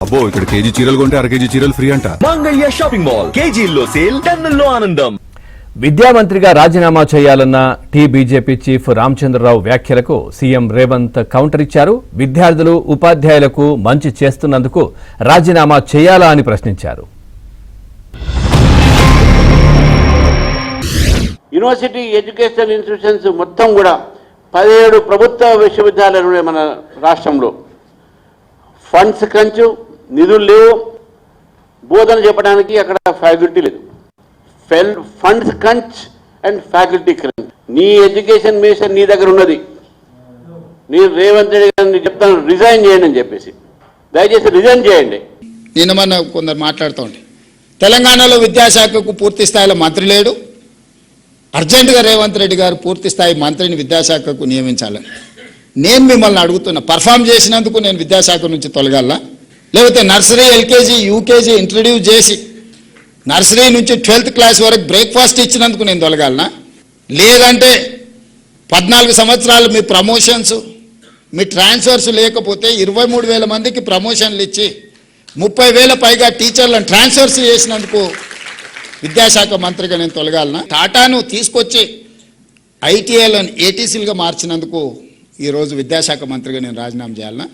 అబ్బో ఇక్కడ కేజీ చీరలు కొంటే అర కేజీ చీరలు ఫ్రీ అంట. మంగళ్య షాపింగ్ మాల్, కేజీల్లో సేల్, టన్నుల్లో ఆనందం. విద్యామంత్రిగా రాజీనామా చేయాలన్న బీజేపీ చీఫ్ రామచంద్రరావు వ్యాఖ్యలకు సీఎం రేవంత్ కౌంటర్ ఇచ్చారు. విద్యార్థులు ఉపాధ్యాయులకు మంచి చేస్తున్నందుకు రాజీనామా చేయాలా అని ప్రశ్నించారు. యూనివర్సిటీ ఎడ్యుకేషనల్ ఇన్స్టిట్యూషన్స్ మొత్తం కూడా 17 ప్రభుత్వ విశ్వవిద్యాలయాలు ఉన్నాయి మన రాష్ట్రంలో. ఫండ్స్ కంచు, నిధులు లేవు, బోధన చెప్పడానికి అక్కడ ఫ్యాకల్టీ లేదు. Funds crunch and faculty crunch. నీ ఎడ్యుకేషన్ మినిస్టర్ నీ దగ్గర ఉన్నది. నేను రేవంత్ రెడ్డి గారిని చెప్తాను, రిజైన్ చేయండి అని చెప్పేసి. దయచేసి రిజైన్ చేయండి. నిన్న మన కొందరు మాట్లాడుతూ ఉంటే తెలంగాణలో విద్యాశాఖకు పూర్తి స్థాయిలో మంత్రి లేడు, అర్జెంటుగా రేవంత్ రెడ్డి గారు పూర్తి స్థాయి మంత్రిని విద్యాశాఖకు నియమించాలని నేను మిమ్మల్ని అడుగుతున్నా. పర్ఫామ్ చేసినందుకు నేను విద్యాశాఖ నుంచి తొలగాల, లేకపోతే నర్సరీ, ఎల్కేజీ, యూకేజీ ఇంట్రడ్యూస్ చేసి నర్సరీ నుంచి 12th క్లాస్ వరకు బ్రేక్ఫాస్ట్ ఇచ్చినందుకు నేను తొలగాలనా? లేదంటే 14 సంవత్సరాలు మీ ప్రమోషన్స్, మీ ట్రాన్స్ఫర్స్ లేకపోతే 23,000 మందికి ప్రమోషన్లు ఇచ్చి 30,000 పైగా టీచర్లను ట్రాన్స్ఫర్స్ చేసినందుకు విద్యాశాఖ మంత్రిగా నేను తొలగాలనా? టాటాను తీసుకొచ్చి ఐటీఐలను ఏటీసీలుగా మార్చినందుకు ఈరోజు విద్యాశాఖ మంత్రిగా నేను రాజీనామా చేయాలనా?